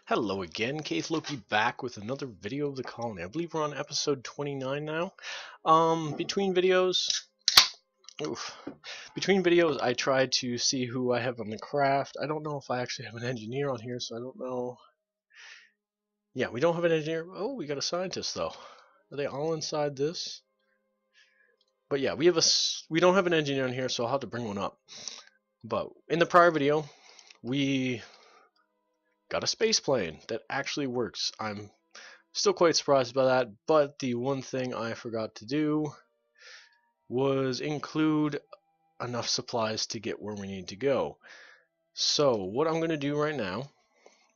Hello again, KSP back with another video of the colony. I believe we're on episode 29 now. Between videos, oof. Between videos, I tried to see who I have on the craft. I don't know if I actually have an engineer on here, so I don't know. Yeah, we don't have an engineer. Oh, we got a scientist though. Are they all inside this? But yeah, we don't have an engineer on here, so I'll have to bring one up. But in the prior video, we got a space plane that actually works. I'm still quite surprised by that, but the one thing I forgot to do was include enough supplies to get where we need to go. So what I'm going to do right now,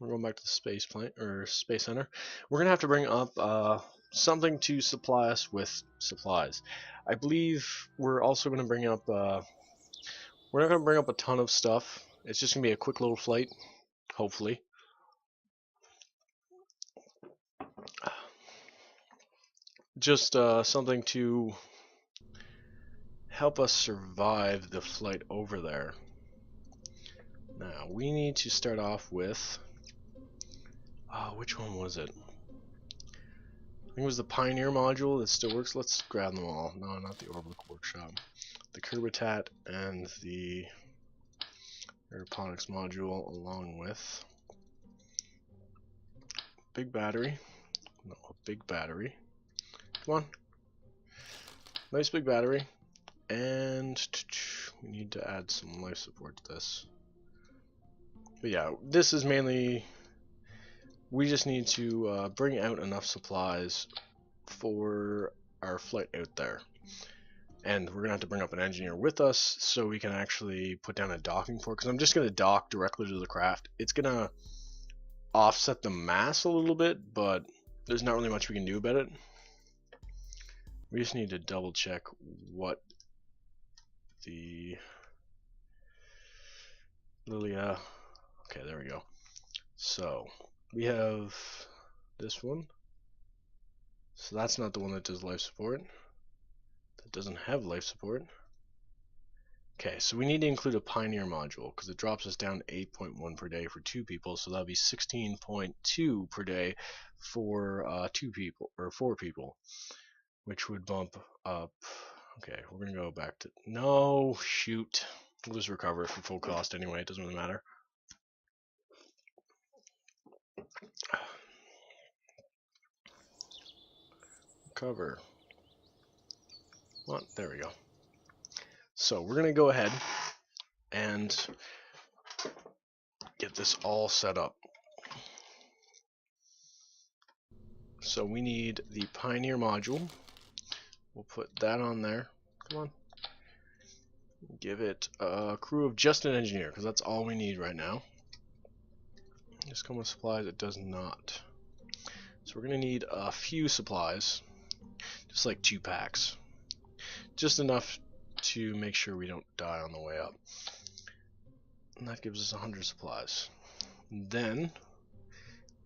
we're going back to the space plane or space center. We're going to have to bring up something to supply us with supplies. I believe we're also going to bring up we're not going to bring up a ton of stuff. It's just going to be a quick little flight, hopefully. Just something to help us survive the flight over there. Now, we need to start off with... which one was it? I think it was the Pioneer module that still works. Let's grab them all. No, not the Orbital Workshop. The Kerbitat and the Aeroponics module along with... Big battery. No, a big battery. Come on. Nice big battery. And we need to add some life support to this. But yeah, this is mainly... We just need to bring out enough supplies for our flight out there. And we're going to have to bring up an engineer with us so we can actually put down a docking port. Because I'm just going to dock directly to the craft. It's going to offset the mass a little bit, but there's not really much we can do about it. We just need to double check what the Lilia... Okay, there we go. So we have this one. So that's not the one that does life support. That doesn't have life support. Okay, so we need to include a Pioneer module because it drops us down to 8.1 per day for 2 people, so that'll be 16.2 per day for 2 people or 4 people, which would bump up. Okay, we're gonna go back to no shoot. We'll just recover it for full cost anyway. It doesn't really matter. Cover. Well, there we go. So we're gonna go ahead and get this all set up. So we need the Pioneer module. We'll put that on there. Come on. Give it a crew of just an engineer, because that's all we need right now. Just come with supplies, it does not. So we're going to need a few supplies, just like 2 packs. Just enough to make sure we don't die on the way up. And that gives us 100 supplies. And then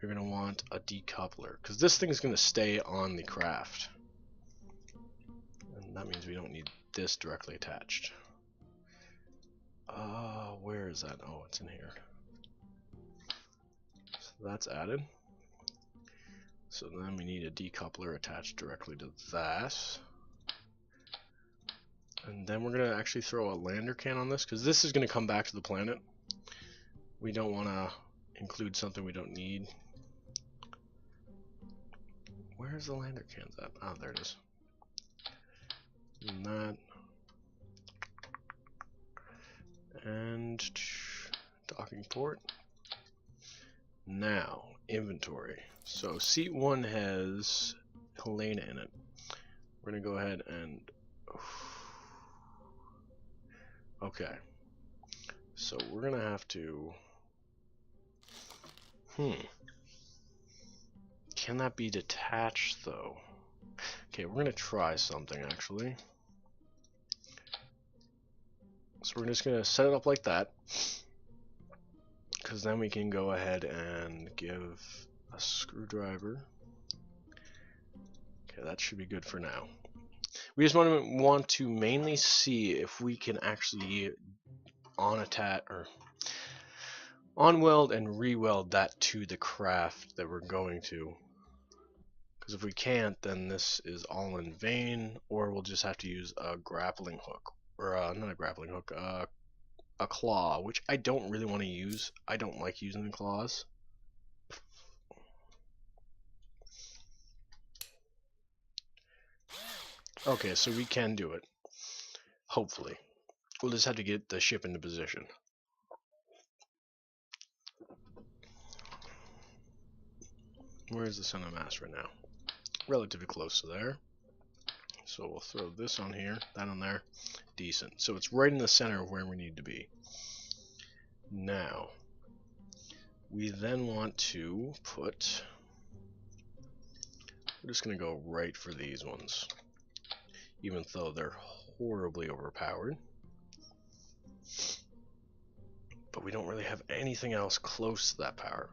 we're going to want a decoupler, because this thing is going to stay on the craft. And that means we don't need this directly attached. Where is that? Oh, it's in here. So that's added. So then we need a decoupler attached directly to that. And then we're going to actually throw a lander can on this, because this is going to come back to the planet. We don't want to include something we don't need. Where's the lander cans at? Oh, there it is. And that. And docking port. Now, inventory. So seat 1 has Helena in it. We're going to go ahead and... Okay. So we're going to have to... Can that be detached, though? Okay, we're going to try something, actually. So we're just going to set it up like that. Because then we can go ahead and give a screwdriver. Okay, that should be good for now. We just want to mainly see if we can actually On-weld and re-weld that to the craft that we're going to. Because if we can't, then this is all in vain, or we'll just have to use a grappling hook. Or not a grappling hook, a claw, which I don't really want to use. I don't like using the claws. Okay, so we can do it. Hopefully. We'll just have to get the ship into position. Where is the center mass right now? Relatively close to there. So we'll throw this on here, that on there. Decent. So it's right in the center of where we need to be. Now, we then want to put... We're just going to go right for these ones. Even though they're horribly overpowered. But we don't really have anything else close to that power.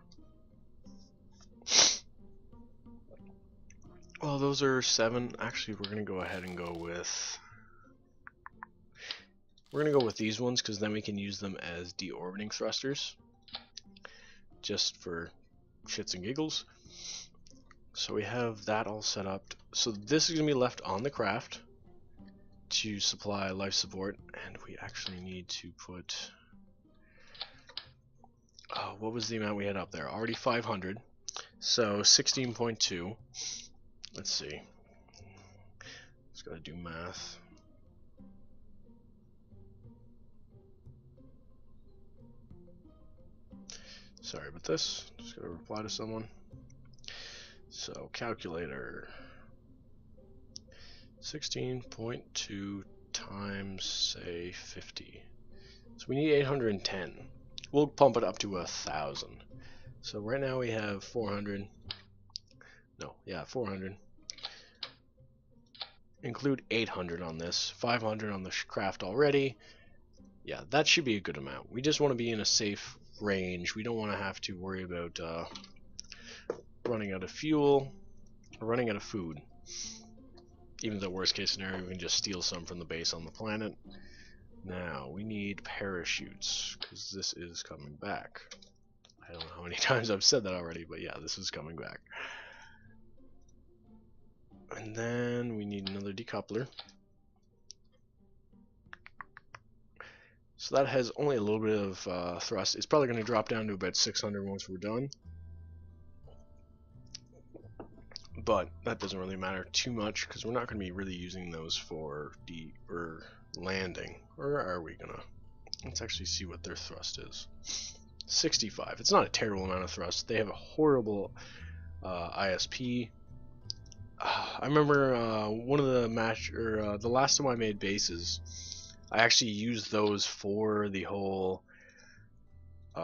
Well, those are 7. Actually, we're going to go ahead and go with... We're going to go with these ones, because then we can use them as deorbiting thrusters. Just for shits and giggles. So we have that all set up. So this is going to be left on the craft to supply life support. And we actually need to put... what was the amount we had up there? Already 500. So 16.2. Let's see. Just gotta do math. Sorry about this. Just gotta reply to someone. So calculator. 16.2 times, say, 50. So we need 810. We'll pump it up to 1,000. So right now we have 400. No, yeah, 400. Include 800 on this, 500 on the craft already. Yeah, that should be a good amount. We just want to be in a safe range. We don't want to have to worry about running out of fuel or running out of food. Even though worst case scenario, we can just steal some from the base on the planet. Now, we need parachutes, because this is coming back. I don't know how many times I've said that already, but yeah, this is coming back. And then we need another decoupler. So that has only a little bit of thrust. It's probably going to drop down to about 600 once we're done. But that doesn't really matter too much, because we're not going to be really using those for landing. Or are we going to? Let's actually see what their thrust is. 65. It's not a terrible amount of thrust. They have a horrible ISP. I remember one of the the last time I made bases, I actually used those for the whole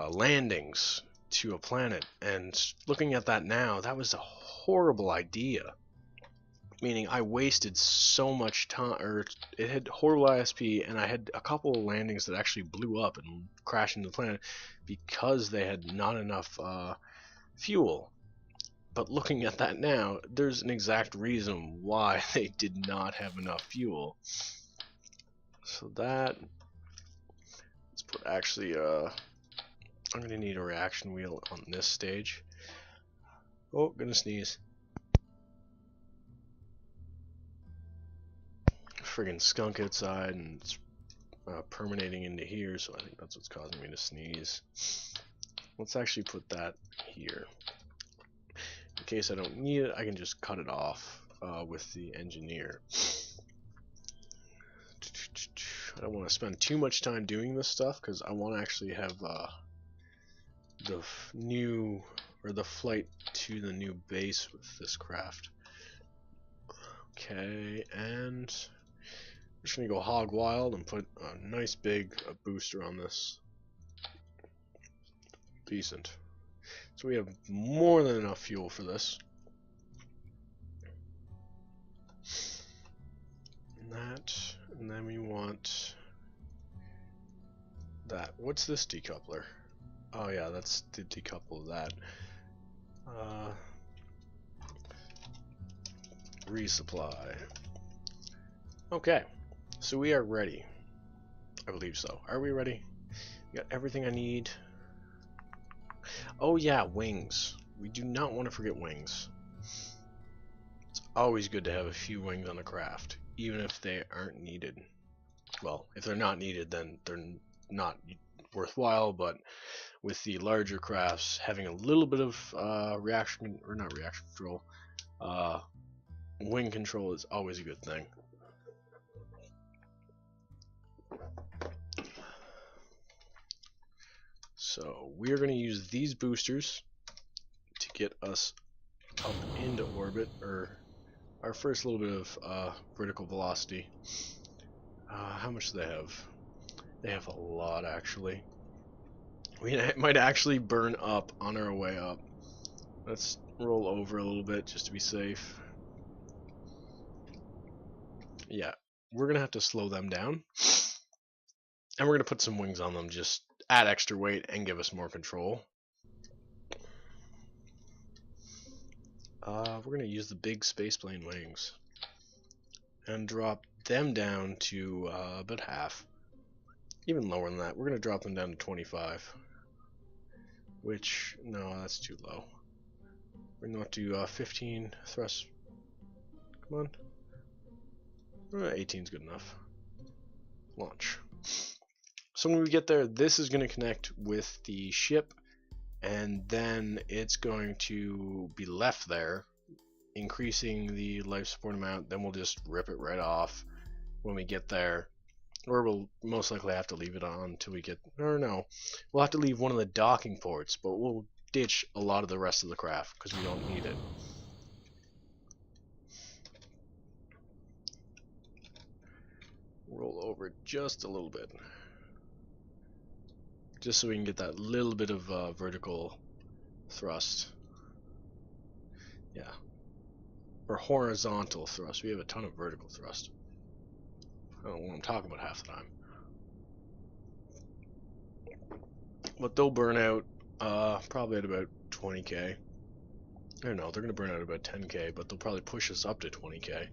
landings to a planet, and looking at that now, that was a horrible idea. Meaning I wasted so much time, or it had horrible ISP, and I had a couple of landings that actually blew up and crashed into the planet because they had not enough fuel. But looking at that now, there's an exact reason why they did not have enough fuel. So that, let's put actually, I'm going to need a reaction wheel on this stage. Oh, gonna sneeze. Friggin' skunk outside, and it's permeating into here, so I think that's what's causing me to sneeze. Let's actually put that here. In case I don't need it, I can just cut it off with the engineer. I don't want to spend too much time doing this stuff, because I want to actually have the new, or the flight to the new base with this craft. Okay, and I'm just going to go hog wild and put a nice big booster on this. Decent. So we have more than enough fuel for this. And that, and then we want that. What's this decoupler? Oh yeah, that's the decouple of that. Resupply. Okay, so we are ready. I believe so. Are we ready? We got everything I need. Oh yeah, wings. We do not want to forget wings. It's always good to have a few wings on a craft, even if they aren't needed. Well, if they're not needed, then they're not worthwhile, but with the larger crafts, having a little bit of reaction, or not reaction control, wing control is always a good thing. So we are going to use these boosters to get us up into orbit, or our first little bit of vertical velocity. How much do they have? They have a lot, actually. We might actually burn up on our way up. Let's roll over a little bit just to be safe. Yeah, we're gonna have to slow them down, and we're gonna put some wings on them, just add extra weight and give us more control. We're gonna use the big spaceplane wings and drop them down to about half, even lower than that. We're gonna drop them down to 25, which, no, that's too low. We're gonna do 15 thrusts. Come on. 18 is good enough. Launch. So when we get there, this is going to connect with the ship, and then it's going to be left there, increasing the life support amount. Then we'll just rip it right off when we get there, or we'll most likely have to leave it on until we get, or no, we'll have to leave one of the docking ports, but we'll ditch a lot of the rest of the craft because we don't need it. Roll over just a little bit, just so we can get that little bit of vertical thrust. Yeah. Or horizontal thrust. We have a ton of vertical thrust. I don't know what I'm talking about half the time. But they'll burn out probably at about 20k. I don't know, they're going to burn out about 10k, but they'll probably push us up to 20k.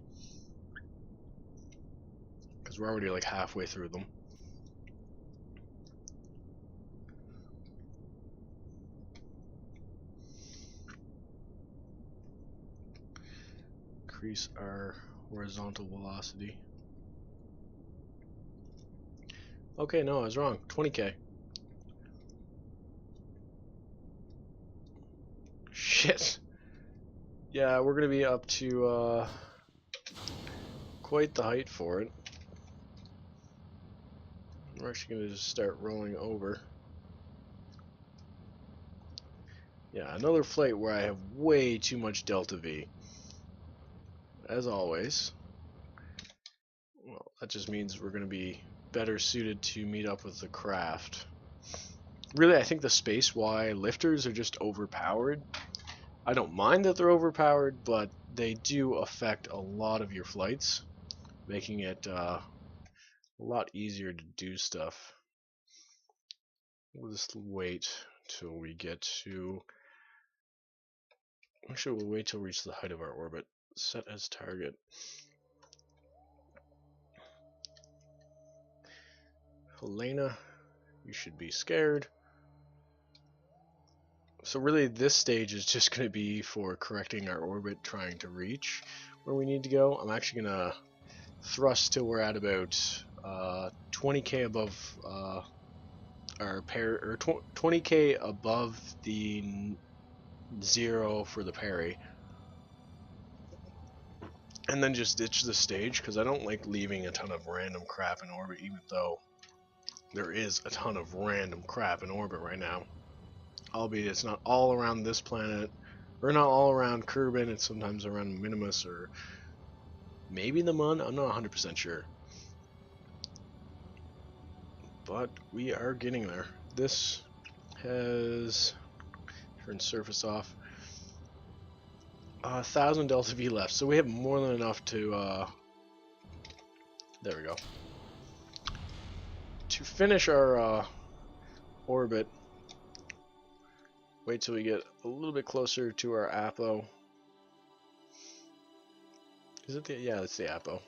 Because we're already like halfway through them. Increase our horizontal velocity. Okay, no, I was wrong. 20k. Shit. Yeah, we're going to be up to quite the height for it. We're actually going to just start rolling over. Yeah, another flight where I have way too much delta V. As always. Well, that just means we're going to be better suited to meet up with the craft. Really, I think the Space Y lifters are just overpowered. I don't mind that they're overpowered, but they do affect a lot of your flights, making it a lot easier to do stuff. We'll just wait till we get to... Actually, we'll wait till we reach the height of our orbit. Set as target. Helena, you should be scared. So really this stage is just going to be for correcting our orbit, trying to reach where we need to go. I'm actually going to thrust till we're at about 20k above our parry, or 20k above the 0 for the parry. And then just ditch the stage, because I don't like leaving a ton of random crap in orbit, even though there is a ton of random crap in orbit right now. Albeit it's not all around this planet, or not all around Kerbin, it's sometimes around Minmus, or maybe the Mun, I'm not 100% sure. But we are getting there. This has, turn surface off, 1,000 delta V left, so we have more than enough to, there we go, to finish our orbit. Wait till we get a little bit closer to our apo. Is it the, yeah, it's the apo.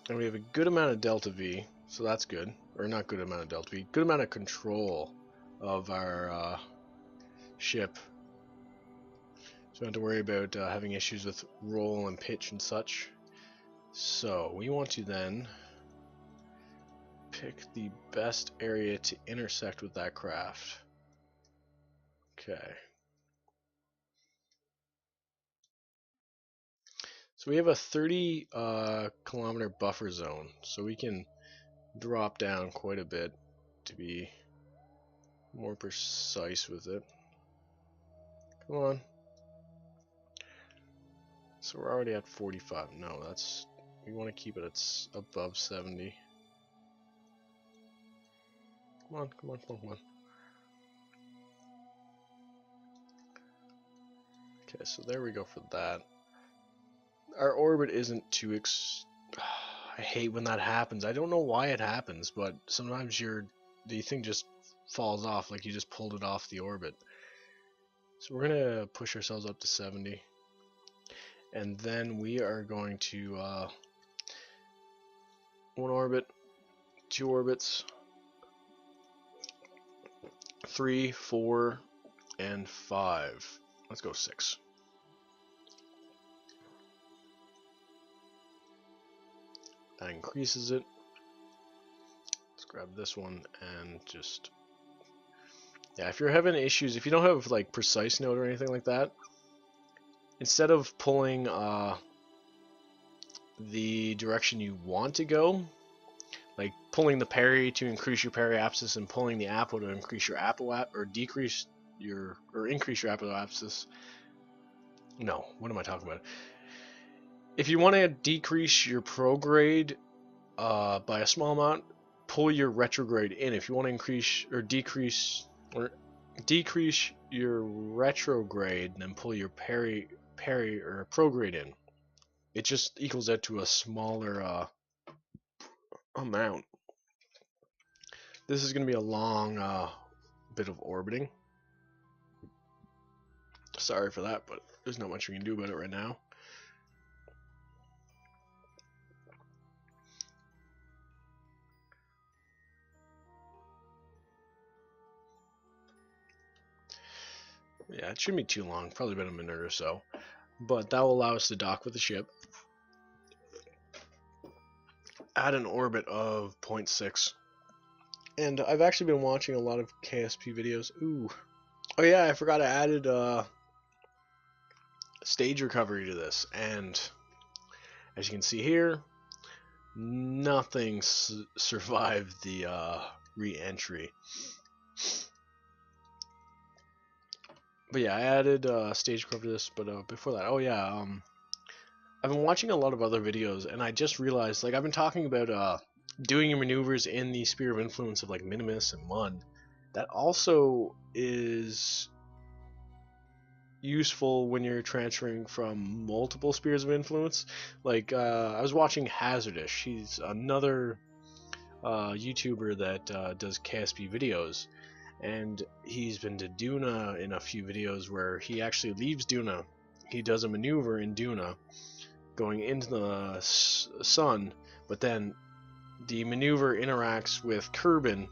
And we have a good amount of delta V, so that's good. or not good amount of delta V, good amount of control of our ship. So we don't have to worry about having issues with roll and pitch and such. So we want to then pick the best area to intersect with that craft. Okay. So we have a 30 kilometer buffer zone, so we can drop down quite a bit to be more precise with it. Come on. So we're already at 45. No, that's, we want to keep it at above 70. Come on, come on, come on, come on. Okay, so there we go for that. Our orbit isn't too I hate when that happens. I don't know why it happens, but sometimes the thing just falls off, like you just pulled it off the orbit. So we're gonna push ourselves up to 70, and then we are going to one orbit, two orbits, 3, 4, and 5. Let's go 6. That increases it. Let's grab this one and just, yeah, if you're having issues, if you don't have like precise node or anything like that, instead of pulling the direction you want to go, like pulling the parry to increase your periapsis and pulling the apo to increase your or decrease your, or increase your apoapsis. No, what am I talking about? If you want to decrease your prograde by a small amount, pull your retrograde in. If you want to increase or decrease your retrograde, then pull your parry or prograde in. It just equals out to a smaller amount. This is going to be a long bit of orbiting. Sorry for that, but there's not much we can do about it right now. Yeah, it shouldn't be too long, probably about a minute or so. But that will allow us to dock with the ship at an orbit of 0.6. And I've actually been watching a lot of KSP videos. Ooh. Oh yeah, I forgot I added stage recovery to this. And as you can see here, nothing survived the re-entry. But yeah, I added stage recovery to this. But before that, oh yeah, I've been watching a lot of other videos, and I just realized, like, I've been talking about doing your maneuvers in the sphere of influence of like minmus and mun. That also is useful when you're transferring from multiple spheres of influence. Like I was watching Hazardish. He's another YouTuber that does KSP videos, and he's been to Duna in a few videos where he actually leaves Duna. He does a maneuver in Duna going into the sun, but then the maneuver interacts with Kerbin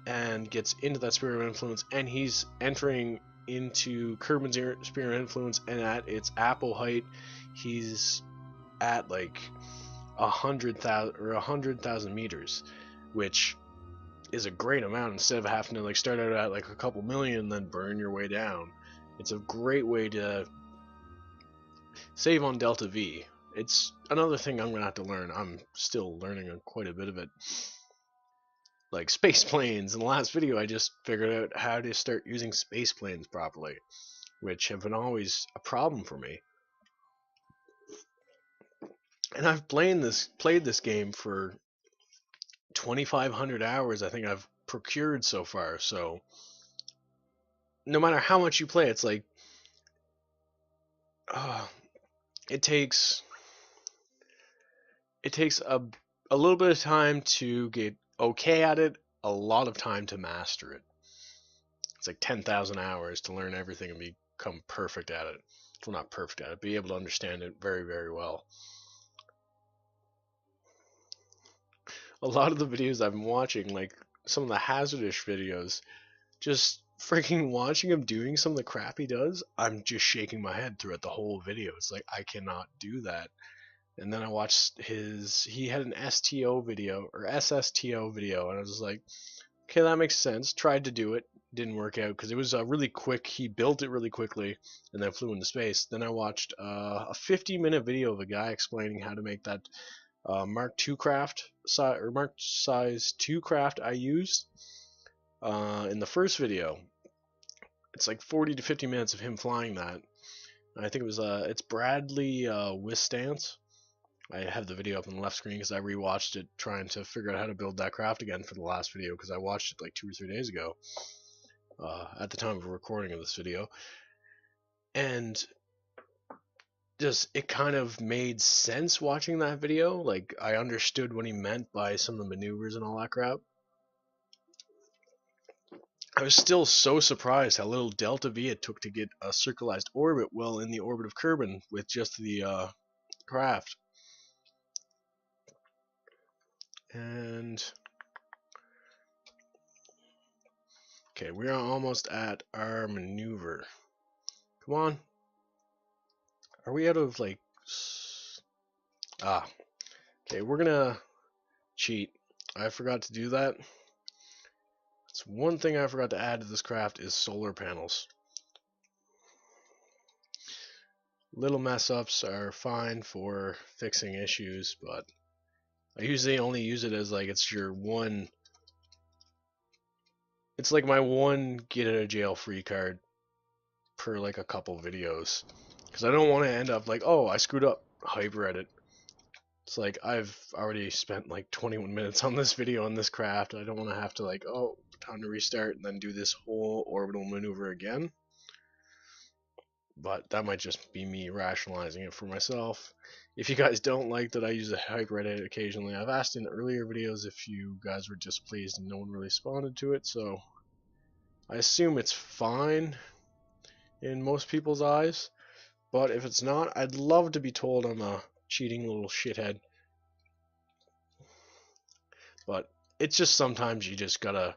and gets into that sphere of influence, and he's entering into Kerbin's sphere of influence, and at its apo height, he's at like 100,000 meters, which is a great amount instead of having to like start out at like a couple million and then burn your way down. It's a great way to save on delta V. It's another thing I'm gonna have to learn. I'm still learning quite a bit of it. Like space planes. In the last video, I just figured out how to start using space planes properly, which have been always a problem for me. And I've played this game for 2,500 hours. I think I've procured so far. So no matter how much you play, it's like it takes a little bit of time to get okay at it, a lot of time to master it. It's like 10,000 hours to learn everything and become perfect at it. Well, not perfect at it, be able to understand it very, very well. a lot of the videos I've been watching, like some of the hazardous videos, just freaking watching him doing some of the crap he does, I'm just shaking my head throughout the whole video. It's like, I cannot do that. And then I watched he had an STO video, or SSTO video, and I was just like, okay, that makes sense. Tried to do it, didn't work out, because it was really quick. He built it really quickly, and then flew into space. Then I watched a 50-minute video of a guy explaining how to make that Mark II craft, or Mark size 2 craft I used in the first video. It's like 40 to 50 minutes of him flying that. I think it was it's Bradley Wistance. I have the video up on the left screen because I rewatched it trying to figure out how to build that craft again for the last video, because I watched it like 2 or 3 days ago at the time of recording of this video. And just, it kind of made sense watching that video. Like, I understood what he meant by some of the maneuvers and all that crap. I was still so surprised how little delta V it took to get a circularized orbit well in the orbit of Kerbin with just the craft. And okay, we are almost at our maneuver. Come on. Are we out of like... Okay, we're gonna cheat. I forgot to do that. It's one thing I forgot to add to this craft is solar panels. Little mess ups are fine for fixing issues, but I usually only use it as like it's your one... It's like my one get out of jail free card per like a couple videos. Because I don't want to end up like, oh, I screwed up, hyper edit. It's like, I've already spent like 21 minutes on this video on this craft. I don't want to have to like, oh, time to restart and then do this whole orbital maneuver again. But that might just be me rationalizing it for myself. If you guys don't like that I use a hyper edit occasionally, I've asked in earlier videos if you guys were displeased and no one really responded to it, so I assume it's fine in most people's eyes. But if it's not, I'd love to be told I'm a cheating little shithead. But it's just sometimes you just gotta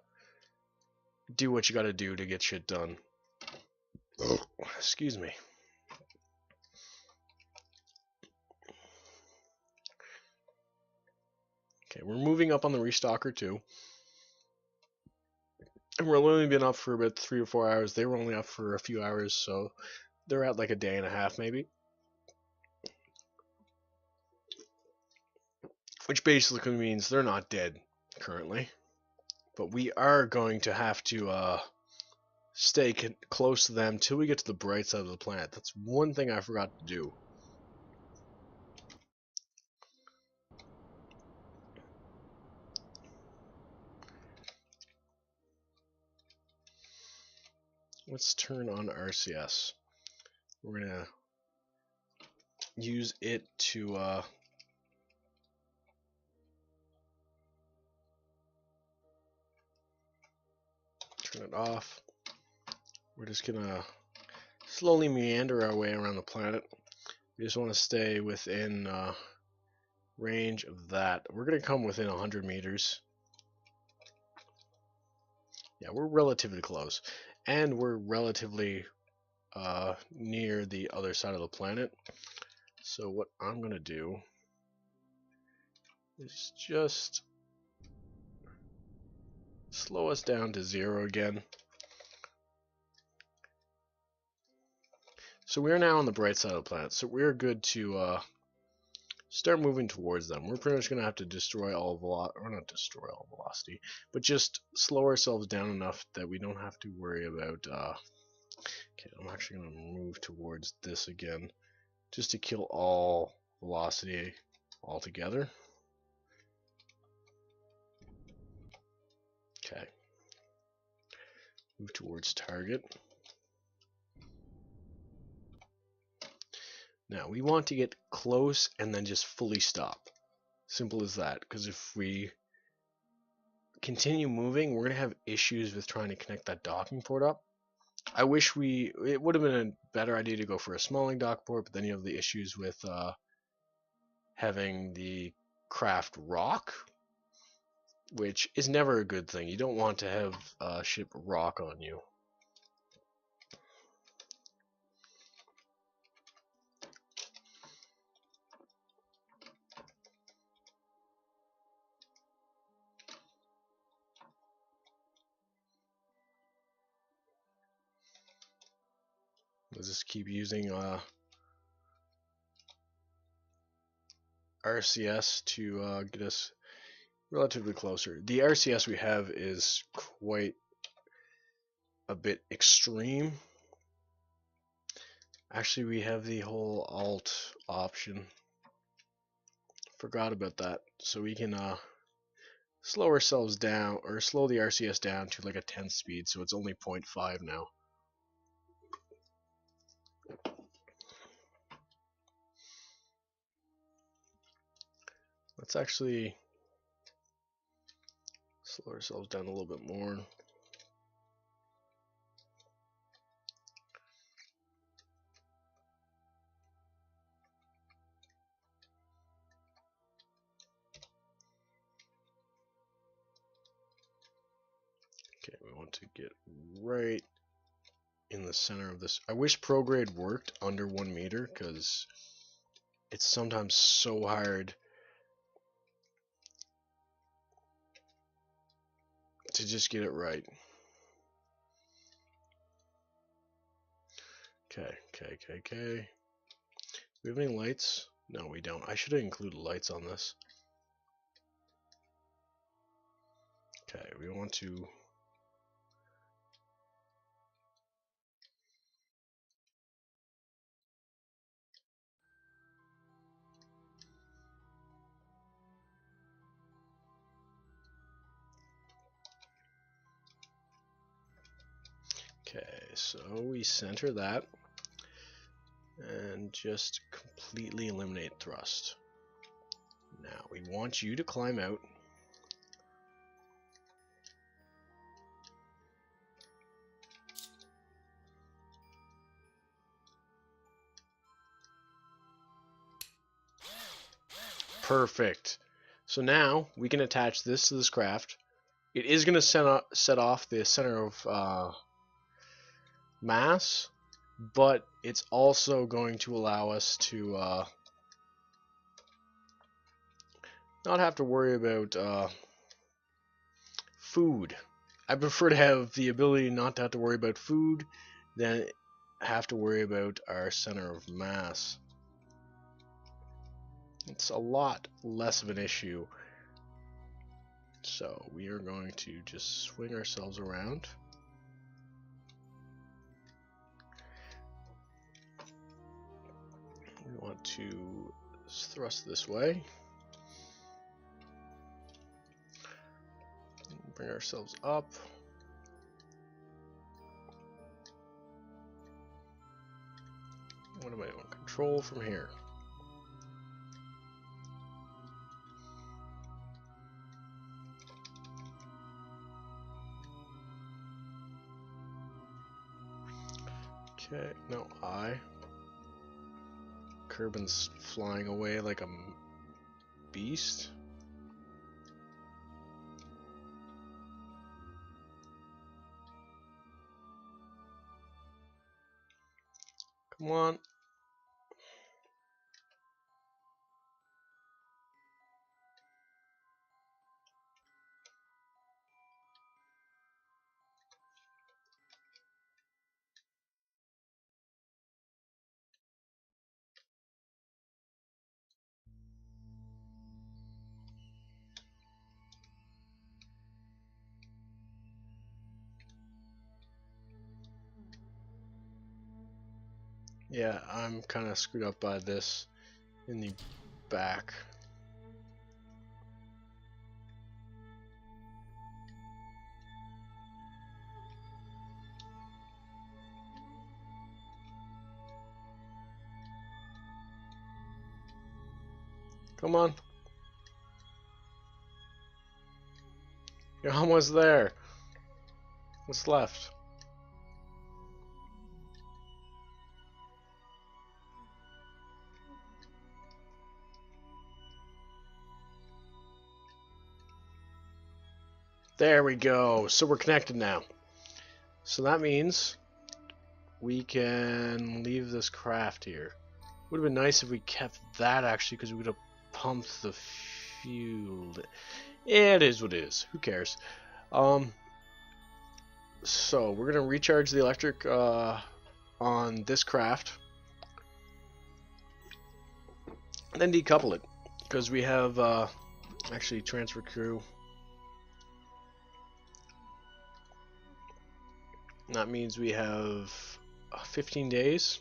do what you gotta do to get shit done. Excuse me. Okay, we're moving up on the restocker too. And we're only been up for about 3 or 4 hours. They were only up for a few hours, so they're at like a day and a half maybe. Which basically means they're not dead currently. But we are going to have to stay close to them till we get to the bright side of the planet. That's one thing I forgot to do. Let's turn on RCS. We're gonna use it to turn it off. We're just gonna slowly meander our way around the planet. We just want to stay within range of that. We're gonna come within 100 meters. Yeah, we're relatively close. And we're relatively near the other side of the planet. So what I'm going to do is just slow us down to 0 again. So we are now on the bright side of the planet. So we're good to start moving towards them. We're pretty much going to have to destroy all velocity, or not destroy all velocity, but just slow ourselves down enough that we don't have to worry about okay, I'm actually going to move towards this again, just to kill all velocity altogether. Okay. Move towards target. Now, we want to get close and then just fully stop. Simple as that, because if we continue moving, we're going to have issues with trying to connect that docking port up. I wish it would have been a better idea to go for a smalling dock port, but then you have the issues with having the craft rock. which is never a good thing. You don't want to have ship rock on you. Let's just keep using RCS to get us relatively closer. The RCS we have is quite a bit extreme. Actually, we have the whole alt option. Forgot about that. So we can slow ourselves down, or slow the RCS down to like a 10th speed, so it's only 0.5 now. Let's actually slow ourselves down a little bit more. Okay, we want to get right in the center of this. I wish prograde worked under 1 meter, because it's sometimes so hard to just get it right. Okay. Do we have any lights? No, we don't. I should have included lights on this. Okay, we want to... Okay, so we center that and just completely eliminate thrust. Now we want you to climb out. Perfect. So now we can attach this to this craft. It is going to set off the center of mass, but it's also going to allow us to not have to worry about food. I prefer to have the ability not to have to worry about food than have to worry about our center of mass. It's a lot less of an issue. So we are going to just swing ourselves around. We want to thrust this way. Bring ourselves up. What am I doing? Control from here. Okay, no, I. Kerbin's flying away like a beast. Come on. Yeah, I'm kind of screwed up by this in the back. Come on. You're almost there. What's left? There we go. So we're connected now. So that means we can leave this craft here. Would have been nice if we kept that actually, because we would have pumped the fuel. Yeah, it is what it is. Who cares? So we're gonna recharge the electric on this craft, and then decouple it, because we have actually transfer crew. That means we have 15 days.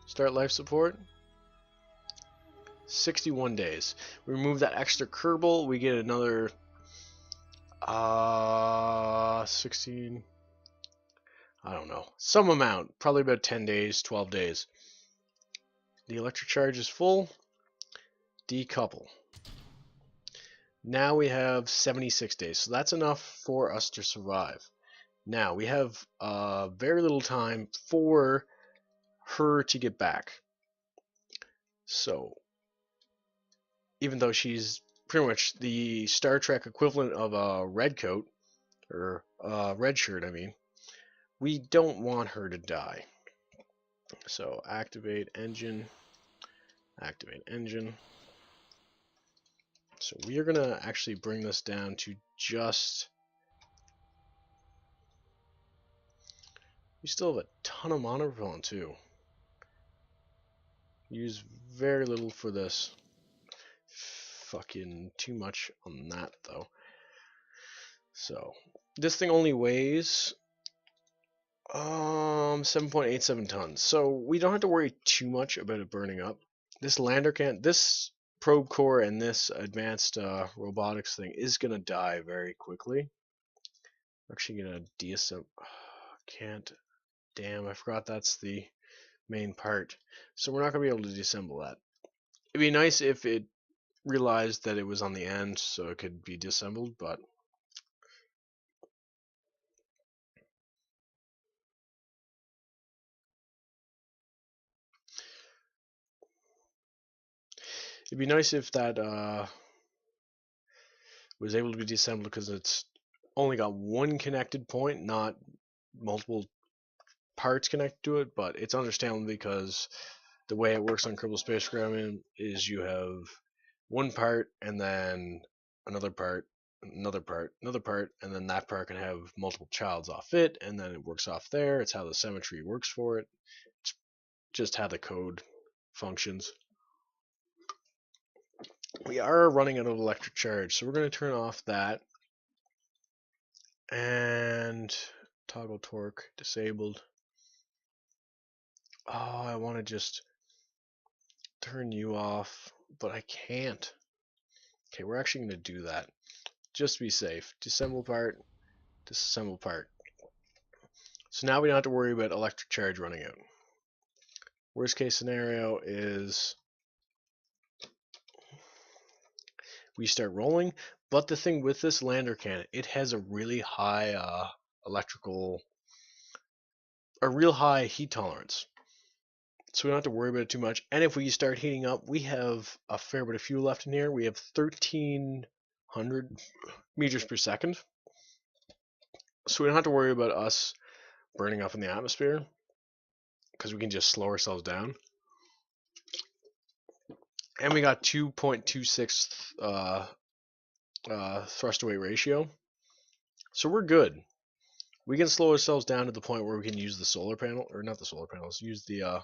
Start life support. 61 days. We remove that extra Kerbal, we get another 16, I don't know, some amount, probably about 10 days, 12 days. The electric charge is full. Decouple. Now we have 76 days, so that's enough for us to survive. Now we have very little time for her to get back. So even though she's pretty much the Star Trek equivalent of a red coat, or red shirt, I mean, we don't want her to die. So activate engine, activate engine. So we are going to actually bring this down to just... We still have a ton of monopropellant too. Use very little for this. Fucking too much on that though. So this thing only weighs 7.87 tons. So we don't have to worry too much about it burning up. This lander can't, this probe core and this advanced robotics thing is gonna die very quickly. I'm actually gonna deassemble. Can't. Damn, I forgot that's the main part. So we're not gonna be able to disassemble that. It'd be nice if it realized that it was on the end so it could be disassembled, but it'd be nice if that was able to be disassembled, because it's only got one connected point, not multiple parts connected to it. But it's understandable because the way it works on Kerbal Space Program is you have one part and then another part, another part, another part, and then that part can have multiple childs off it, and then it works off there. It's how the symmetry works for it. It's just how the code functions. We are running out of electric charge, so we're going to turn off that. And toggle torque disabled. Oh, I want to just turn you off, but I can't. Okay, we're actually going to do that. Just to be safe. Disassemble part, disassemble part. So now we don't have to worry about electric charge running out. Worst case scenario is we start rolling, but the thing with this lander cannon, it has a really high a real high heat tolerance. So we don't have to worry about it too much. And if we start heating up, we have a fair bit of fuel left in here. We have 1,300 meters per second. So we don't have to worry about us burning up in the atmosphere, because we can just slow ourselves down. And we got 2.26 thrust to weight ratio. So we're good. We can slow ourselves down to the point where we can use the solar panel, or not the solar panels, use the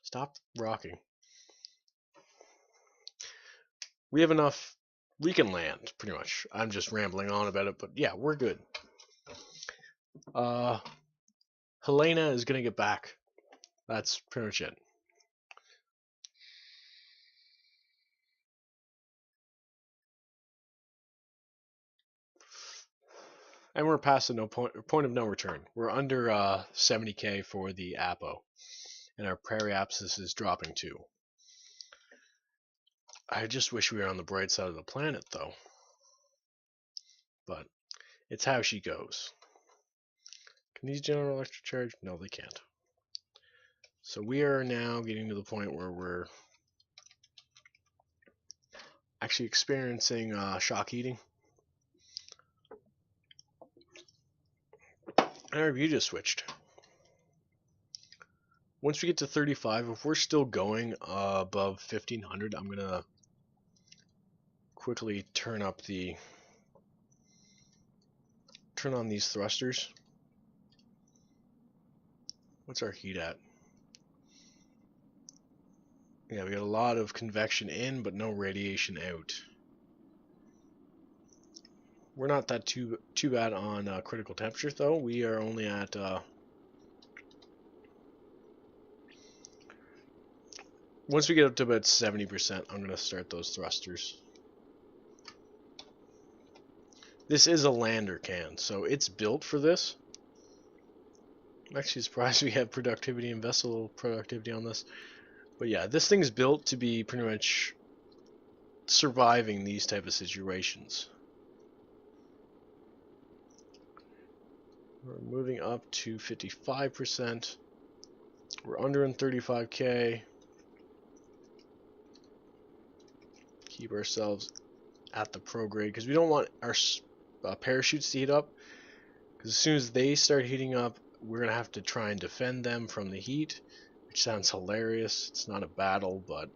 stop rocking. We have enough. We can land, pretty much. I'm just rambling on about it, but yeah, we're good. Helena is gonna get back. That's pretty much it. And we're past the point of no return. We're under 70k for the Apo, and our periapsis is dropping too. I just wish we were on the bright side of the planet, though. But it's how she goes. Can these generate electric charge? No, they can't. So we are now getting to the point where we're actually experiencing shock heating. And our view just switched. Once we get to 35, if we're still going above 1500, I'm gonna quickly turn on these thrusters. What's our heat at? Yeah, we got a lot of convection in, but no radiation out. We're not that too bad on critical temperature, though. We are only at once we get up to about 70%, I'm gonna start those thrusters. This is a lander can, so it's built for this. I'm actually surprised we have productivity and vessel productivity on this. But yeah, this thing's built to be pretty much surviving these type of situations. We're moving up to 55%. We're under in 35K. Keep ourselves at the pro grade because we don't want our parachutes to heat up. Because as soon as they start heating up, we're going to have to try and defend them from the heat, which sounds hilarious. It's not a battle, but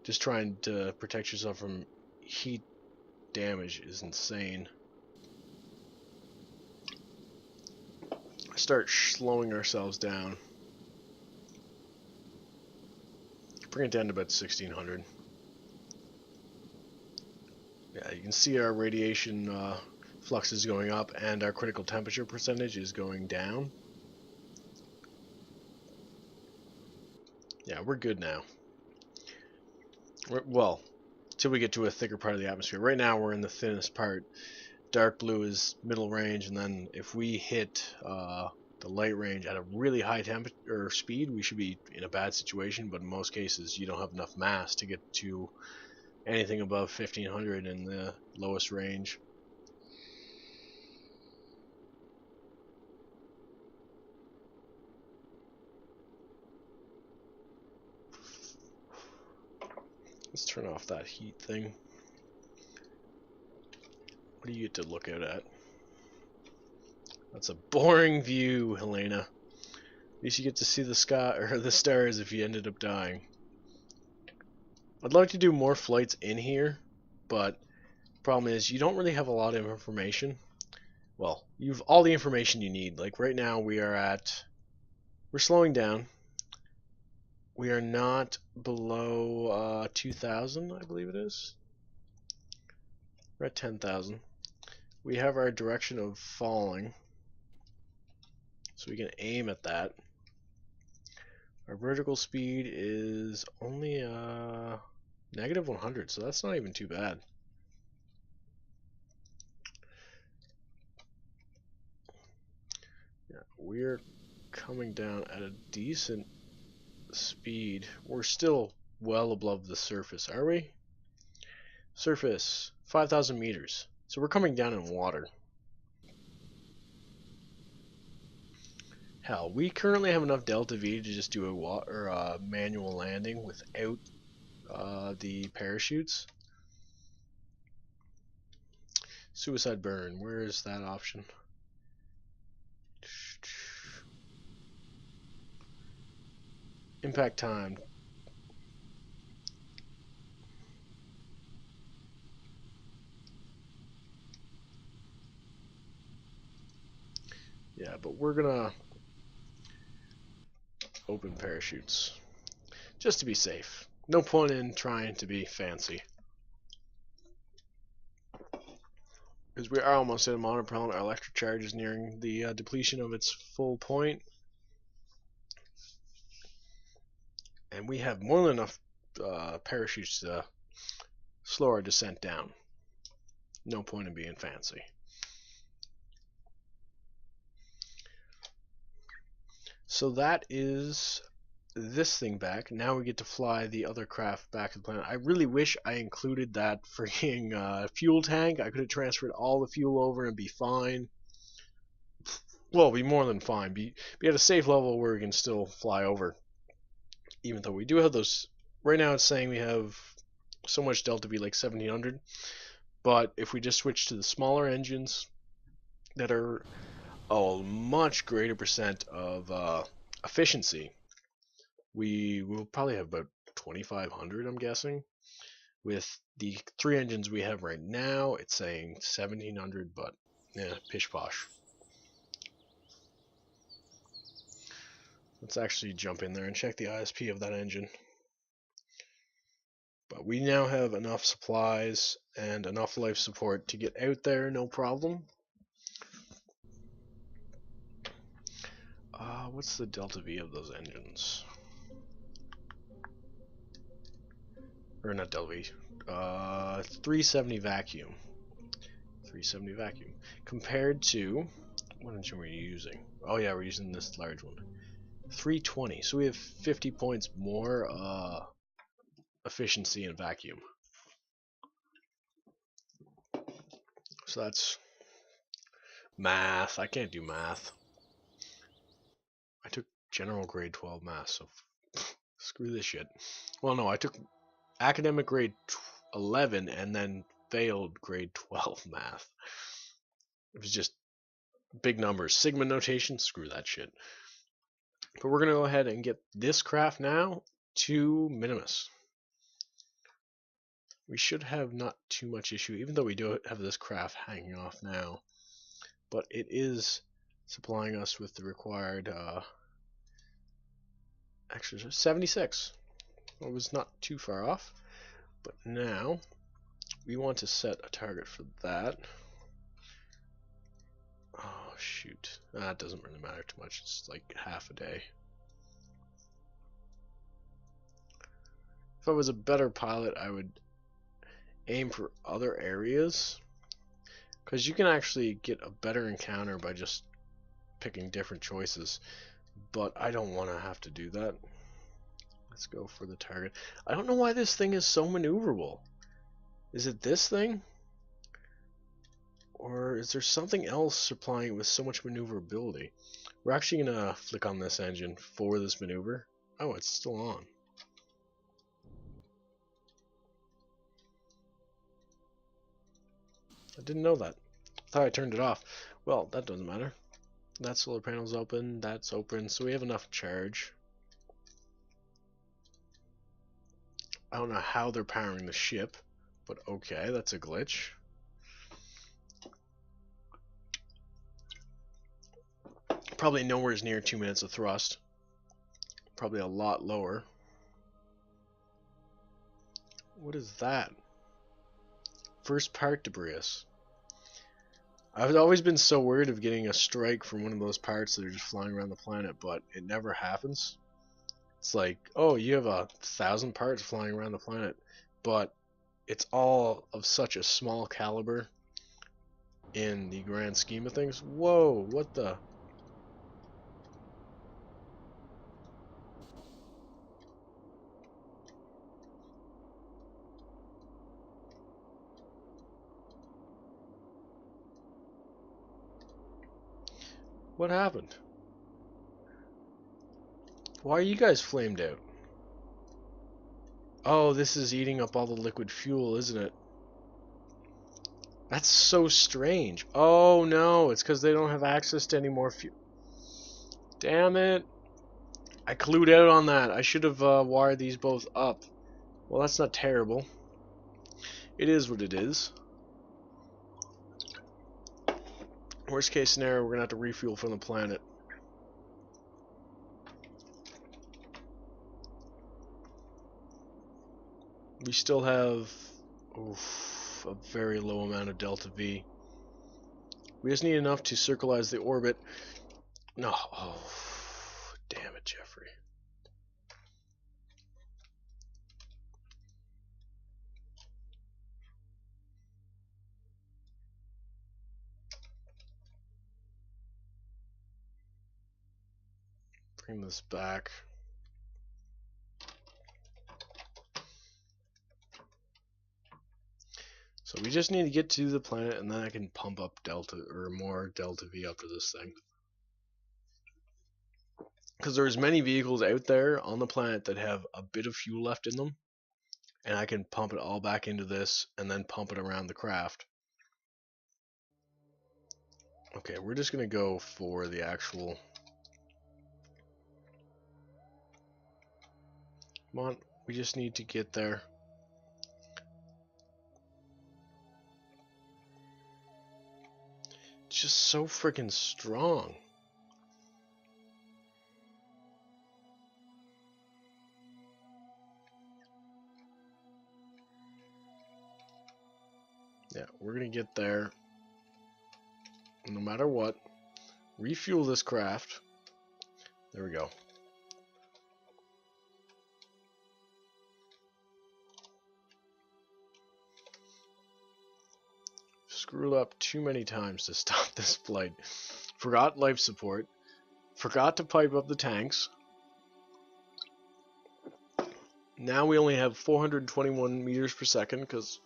just trying to protect yourself from heat damage is insane. Start slowing ourselves down. Bring it down to about 1600. Yeah, you can see our radiation flux is going up and our critical temperature percentage is going down. Yeah, we're good now. Well, till we get to a thicker part of the atmosphere. Right now we're in the thinnest part. Dark blue is middle range, and then if we hit the light range at a really high temperature or speed, we should be in a bad situation, but in most cases you don't have enough mass to get to anything above 1500 in the lowest range. Let's turn off that heat thing. What do you get to look out at? That's a boring view, Helena. At least you get to see the sky or the stars if you ended up dying. I'd like to do more flights in here, but the problem is you don't really have a lot of information. Well, you've all the information you need. Like right now we're slowing down. We are not below 2,000, I believe it is. We're at 10,000. We have our direction of falling, so we can aim at that. Our vertical speed is only negative 100, so that's not even too bad. Yeah, we're coming down at a decent speed. We're still well above the surface, are we? Surface, 5,000 meters. So we're coming down in water. Hell, we currently have enough delta V to just do a manual landing without the parachutes. Suicide burn, where is that option? Impact time. Yeah, but we're gonna open parachutes just to be safe. No point in trying to be fancy. Because we are almost at a monopropellant. Our electric charge is nearing the depletion of its full point. And we have more than enough parachutes to slow our descent down. No point in being fancy. So that is this thing back. Now we get to fly the other craft back to the planet. I really wish I included that freaking fuel tank. I could have transferred all the fuel over and be fine. Well, be more than fine. Be at a safe level where we can still fly over. Even though we do have those. Right now it's saying we have so much delta V, like 1700. But if we just switch to the smaller engines that are a much greater percent of efficiency, we will probably have about 2500, I'm guessing. With the 3 engines we have right now, it's saying 1700, but yeah, pish posh. Let's actually jump in there and check the ISP of that engine. But we now have enough supplies and enough life support to get out there, no problem. What's the delta V of those engines? Or not delta V. 370 vacuum. 370 vacuum. Compared to, what engine were you using? Oh yeah, we're using this large one. 320. So we have 50 points more efficiency in vacuum. So that's math. I can't do math. I took general grade 12 math, so screw this shit. Well, no, I took academic grade 11 and then failed grade 12 math. It was just big numbers. Sigma notation, screw that shit. But we're going to go ahead and get this craft now to minmus. We should have not too much issue, even though we do have this craft hanging off now. But it is supplying us with the required actually 76. It was not too far off. But now we want to set a target for that. Oh shoot, that doesn't really matter too much. It's like half a day. If I was a better pilot, I would aim for other areas, because you can actually get a better encounter by just picking different choices, but I don't want to have to do that. Let's go for the target. I don't know why this thing is so maneuverable. Is it this thing? Or is there something else supplying it with so much maneuverability? We're actually going to flick on this engine for this maneuver. Oh, it's still on. I didn't know that. I thought I turned it off. Well, that doesn't matter. That solar panel's open, that's open, so we have enough charge. I don't know how they're powering the ship, but okay, that's a glitch. Probably nowhere near 2 minutes of thrust. Probably a lot lower. What is that? First part debris. I've always been so worried of getting a strike from one of those parts that are just flying around the planet, but it never happens. It's like, oh, you have 1,000 parts flying around the planet, but it's all of such a small caliber in the grand scheme of things. Whoa, what the? What happened? Why are you guys flamed out? Oh, this is eating up all the liquid fuel, isn't it? That's so strange. Oh no, it's because they don't have access to any more fuel. Damn it. I clued out on that. I should have wired these both up. Well, that's not terrible. It is what it is. Worst case scenario, we're going to have to refuel from the planet. We still have a very low amount of delta V. We just need enough to circleize the orbit. No, oh, damn it, Jeffrey. Bring this back. So we just need to get to the planet, and then I can pump up delta or more delta V up to this thing. Because there's many vehicles out there on the planet that have a bit of fuel left in them, and I can pump it all back into this and then pump it around the craft. Okay, we're just gonna go for the actual. Come on, we just need to get there. It's just so freaking strong. Yeah, we're gonna get there no matter what. Refuel this craft. There we go. Screwed up too many times to stop this flight. Forgot life support. Forgot to pipe up the tanks. Now we only have 421 meters per second because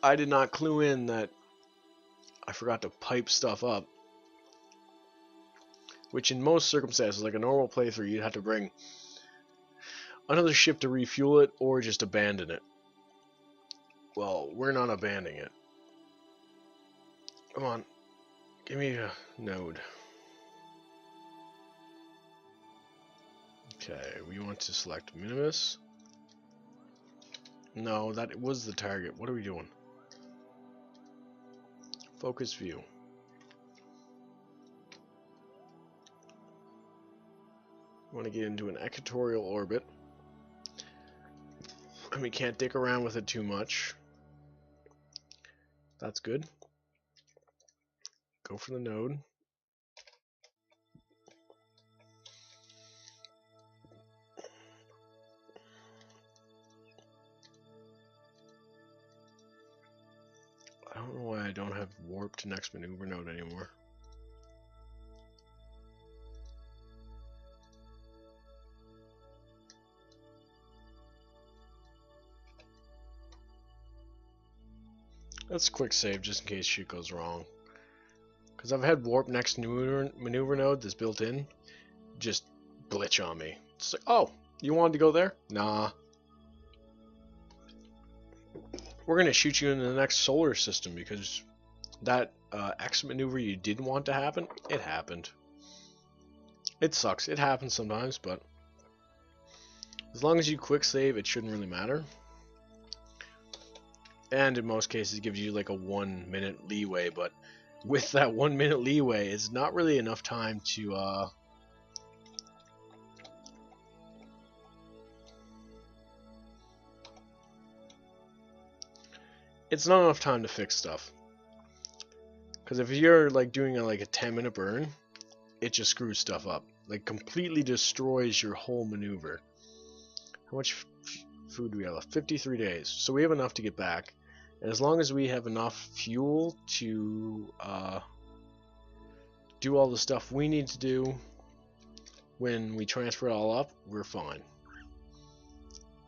I did not clue in that I forgot to pipe stuff up. Which in most circumstances, like a normal playthrough, you'd have to bring another ship to refuel it or just abandon it. Well, we're not abandoning it. Come on, give me a node. Okay, we want to select minmus. No, that was the target. What are we doing? Focus view. We want to get into an equatorial orbit. And we can't dick around with it too much. That's good. Go for the node. I don't know why I don't have warp to next maneuver node anymore. That's a quick save just in case shit goes wrong. Because I've had warp next maneuver node that's built in just glitch on me. It's like, oh, you wanted to go there? Nah. We're going to shoot you into the next solar system because that X maneuver you didn't want to happen, it happened. It sucks. It happens sometimes, but as long as you quick save, it shouldn't really matter. And in most cases, it gives you like a 1 minute leeway, but with that 1 minute leeway, it's not really enough time to it's not enough time to fix stuff. Because if you're like doing like a 10-minute burn, it just screws stuff up. Like completely destroys your whole maneuver. How much food do we have left? 53 days. So we have enough to get back. And as long as we have enough fuel to do all the stuff we need to do when we transfer it all up, we're fine.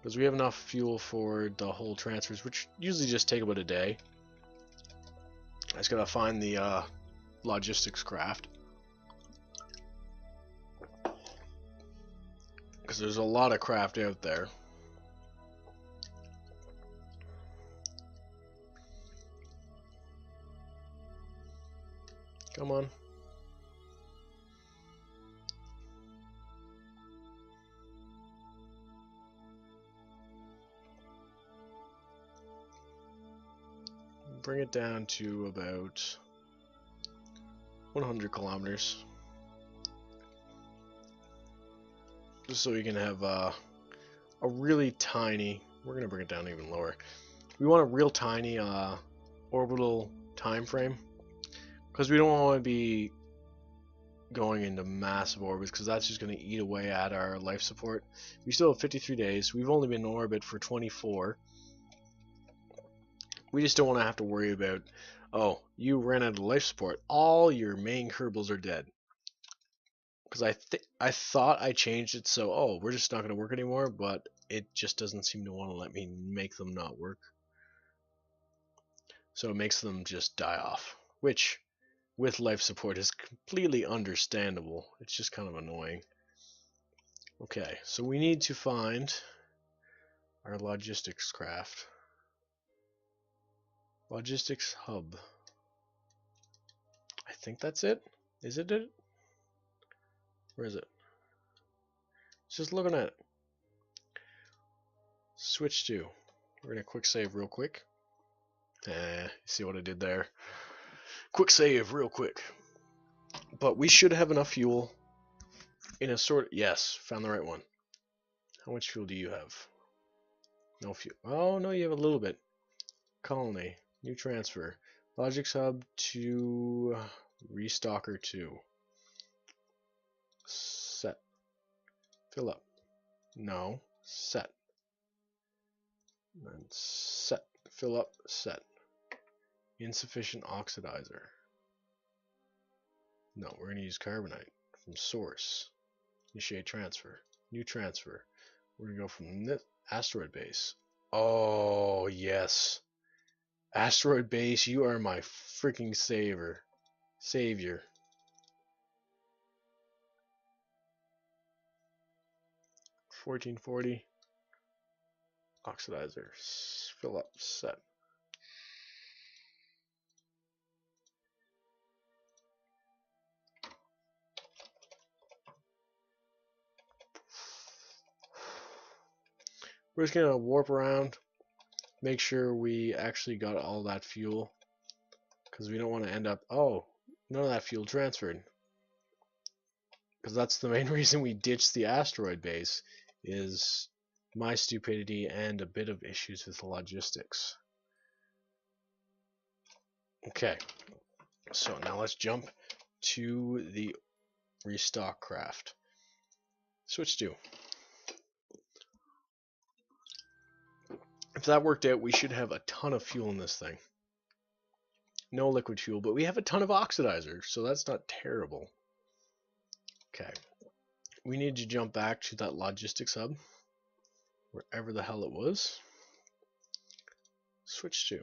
Because we have enough fuel for the whole transfers, which usually just take about a day. I just gotta find the logistics craft. Because there's a lot of craft out there. Come on. Bring it down to about 100 kilometers. Just so we can have a really tiny, we're going to bring it down even lower. We want a real tiny orbital time frame. Because we don't want to be going into massive orbits, because that's just going to eat away at our life support. We still have 53 days. We've only been in orbit for 24. We just don't want to have to worry about, oh, you ran out of life support. All your main Kerbals are dead. Because I thought I changed it so, oh, we're just not going to work anymore, but it just doesn't seem to want to let me make them not work. So it makes them just die off, which with life support is completely understandable. It's just kind of annoying. Okay, so we need to find our logistics craft. Logistics hub. I think that's it. Is it it? Where is it? Just looking at it. Switch to. We're gonna quick save real quick. See what I did there? Quick save real quick. But we should have enough fuel in a sort. Yes, found the right one. How much fuel do you have? No fuel. Oh no, you have a little bit. Colony. New transfer. Logics hub to restocker 2. Set. Fill up. No. Set. And set. Fill up. Set. Insufficient oxidizer. No, we're going to use carbonite from source. Initiate transfer. New transfer. We're going to go from this asteroid base. Oh, yes. Asteroid base, you are my freaking savior. 1440. Oxidizer. Fill up. Set. We're just going to warp around. Make sure we actually got all that fuel. Because we don't want to end up... Oh, none of that fuel transferred. Because that's the main reason we ditched the asteroid base. Is my stupidity and a bit of issues with the logistics. Okay. So now let's jump to the restock craft. Switch to. If that worked out, we should have a ton of fuel in this thing. No liquid fuel, but we have a ton of oxidizer, so that's not terrible. Okay. We need to jump back to that logistics hub, wherever the hell it was. Switch to.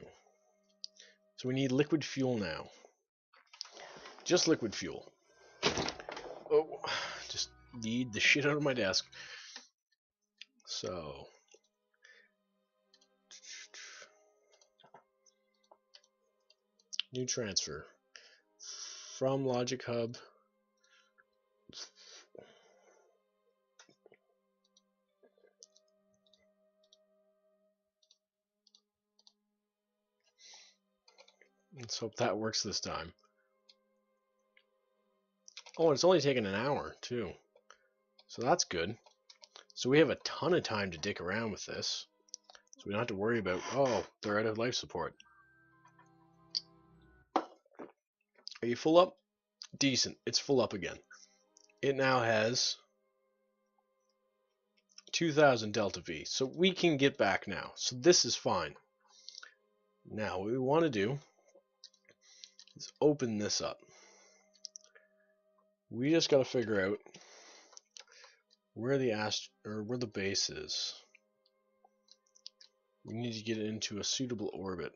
So we need liquid fuel now. Just liquid fuel. Oh, just need the shit out of my desk. So... New transfer from Logic Hub let's hope that works this time. Oh, it's only taken an hour too, so that's good. So we have a ton of time to dick around with this, so we don't have to worry about, oh, they're out of life support. Are you full up? Decent. It's full up again. It now has 2000 delta V, so we can get back now. So this is fine. Now what we want to do is open this up. We just got to figure out where the base is. We need to get it into a suitable orbit.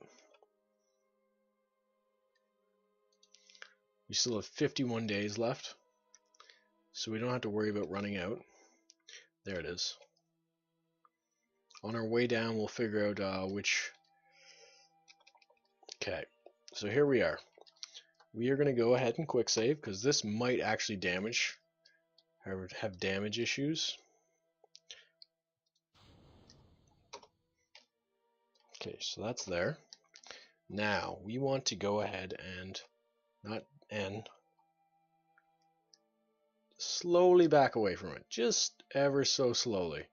We still have 51 days left, so we don't have to worry about running out. There it is. On our way down, we'll figure out which... Okay, so here we are. We are going to go ahead and quick save, because this might actually damage, or have damage issues. Okay, so that's there. Now, we want to go ahead and, not end, slowly back away from it, just ever so slowly,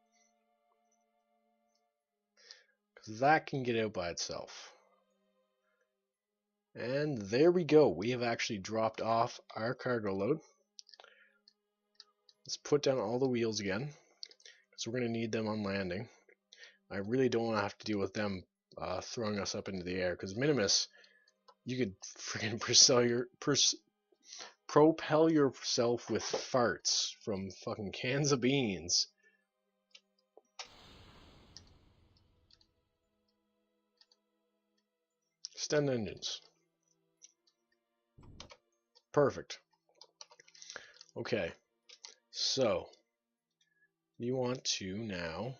because that can get out by itself. And there we go. We have actually dropped off our cargo load. Let's put down all the wheels again, because we're going to need them on landing. I really don't want to have to deal with them throwing us up into the air, because Minimus, you could freaking propel yourself with farts from fucking cans of beans. Extend engines. Perfect. Okay, so we want to now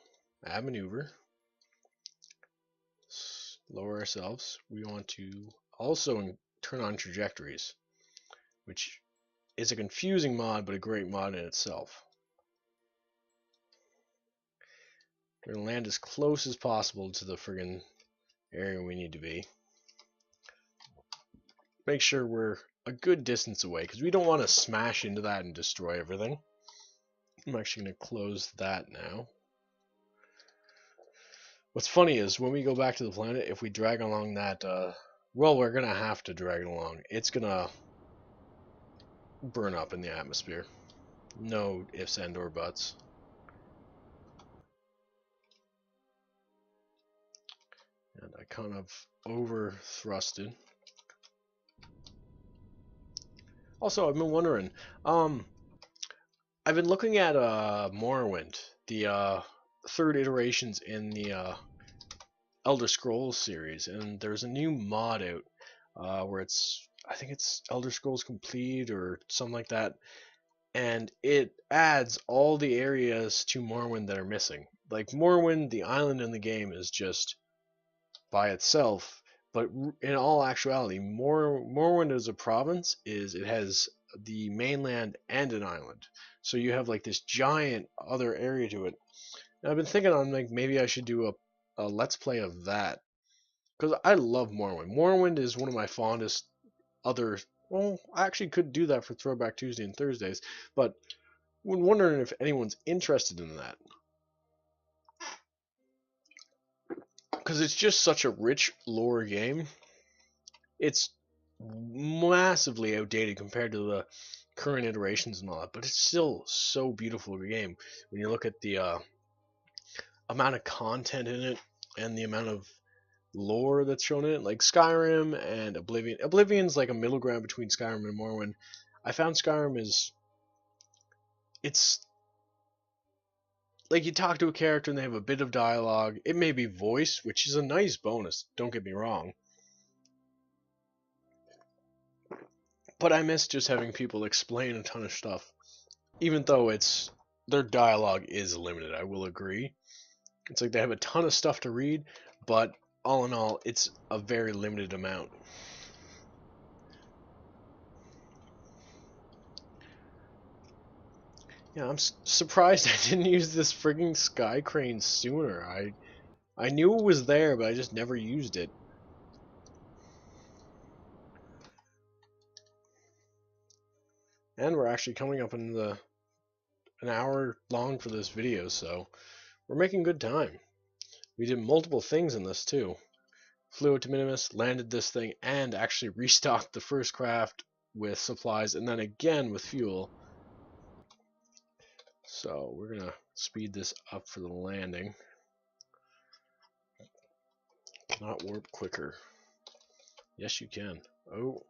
add maneuver. lower ourselves. We want to also turn on trajectories, which is a confusing mod, but a great mod in itself. We're going to land as close as possible to the friggin' area we need to be. Make sure we're a good distance away, because we don't want to smash into that and destroy everything. I'm actually going to close that now. What's funny is when we go back to the planet, if we drag along that, well, we're going to have to drag it along. It's going to burn up in the atmosphere. No ifs and or buts. And I kind of over thrusted. Also, I've been wondering, I've been looking at Morrowind, the third iterations in the Elder Scrolls series, and there's a new mod out where I think it's Elder Scrolls Complete or something like that, and it adds all the areas to Morrowind that are missing. Like Morrowind, the island in the game is just by itself, but in all actuality, Morrowind as a province it has the mainland and an island, so you have like this giant other area to it. And I've been thinking on like maybe I should do a let's play of that, because I love Morrowind. Morrowind is one of my fondest other. Well, I actually could do that for Throwback Tuesday and Thursdays, but I'm wondering if anyone's interested in that, because it's just such a rich lore game. It's massively outdated compared to the current iterations and all that, but it's still so beautiful of a game when you look at the amount of content in it and the amount of lore that's shown in it. Like Skyrim and Oblivion. Oblivion's like a middle ground between Skyrim and Morrowind. I found Skyrim it's like you talk to a character and they have a bit of dialogue. It may be voice, which is a nice bonus, don't get me wrong. But I miss just having people explain a ton of stuff. Even though their dialogue is limited, I will agree. It's like they have a ton of stuff to read, but all in all, it's a very limited amount. Yeah, I'm surprised I didn't use this frigging sky crane sooner. I knew it was there, but I just never used it. And we're actually coming up in an hour long for this video, so we're making good time. We did multiple things in this too. Flew out to Minimus, landed this thing, and actually restocked the first craft with supplies, and then again with fuel. So we're gonna speed this up for the landing. Cannot warp quicker. Yes, you can. Oh.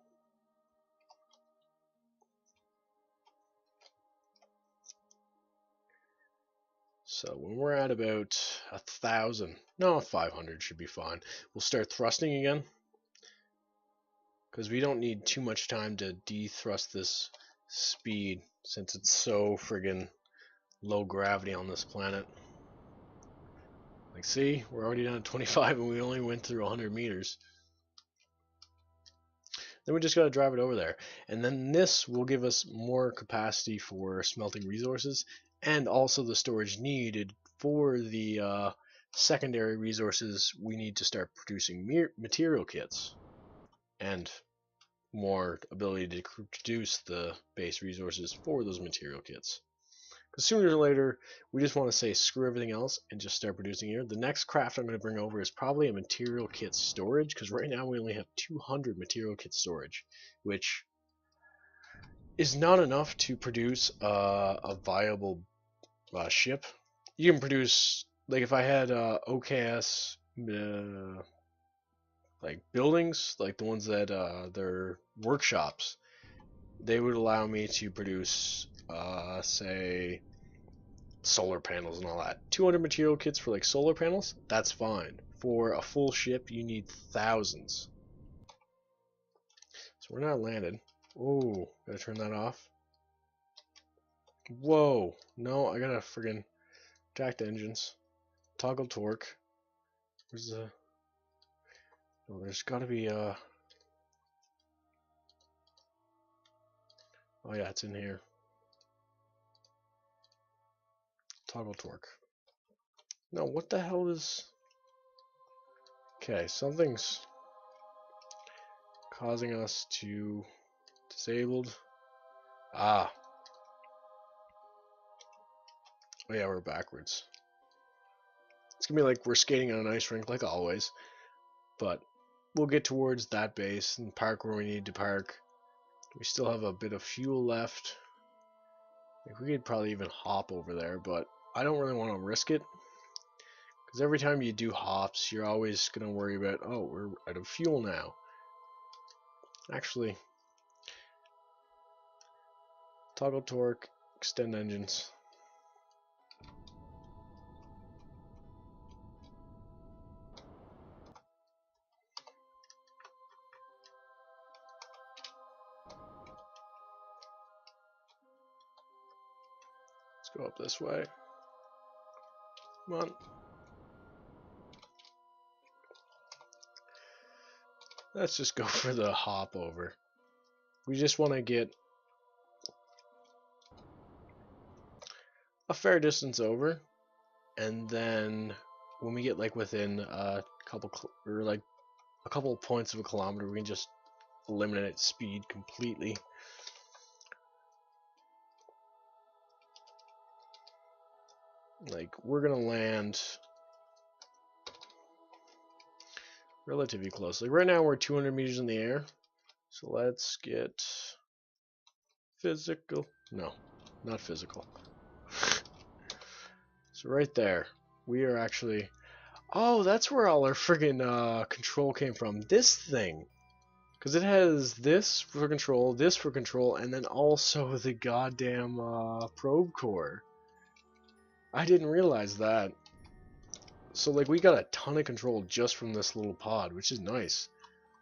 So when we're at about 1,000, no, 500 should be fine. We'll start thrusting again, because we don't need too much time to dethrust this speed since it's so friggin' low gravity on this planet. Like, see, we're already down to 25 and we only went through 100 meters. Then we just gotta drive it over there. And then this will give us more capacity for smelting resources and also the storage needed for the secondary resources we need to start producing material kits and more ability to produce the base resources for those material kits. Because sooner or later, we just want to say screw everything else and just start producing here. The next craft I'm going to bring over is probably a material kit storage, because right now we only have 200 material kit storage, which is not enough to produce a viable ship. You can produce, like if I had OKS like buildings, like the ones that they're workshops, they would allow me to produce say solar panels and all that. 200 material kits for like solar panels, that's fine. For a full ship, you need thousands. So we're not landed. Oh, gotta turn that off. Whoa, no, I gotta friggin' jack the engines. Toggle torque. Where's the... Oh, there's gotta be oh yeah, it's in here. Toggle torque. No, what the hell is... Okay, something's causing us to... Disabled. Ah. Oh yeah, we're backwards. It's gonna be like we're skating on an ice rink like always. But we'll get towards that base and park where we need to park. We still have a bit of fuel left. Like we could probably even hop over there, but I don't really want to risk it. Because every time you do hops, you're always going to worry about, oh, we're out of fuel now. Actually, toggle torque, extend engines. Let's go up this way. Come on. Let's just go for the hop over. We just want to get a fair distance over, and then when we get like within a couple points of a kilometer, we can just eliminate speed completely. Like we're gonna land relatively close. Like right now we're 200 meters in the air, so let's get physical. No, not physical. So right there, we are actually... Oh, that's where all our friggin' control came from. This thing. Because it has this for control, and then also the goddamn probe core. I didn't realize that. So, like, we got a ton of control just from this little pod, which is nice.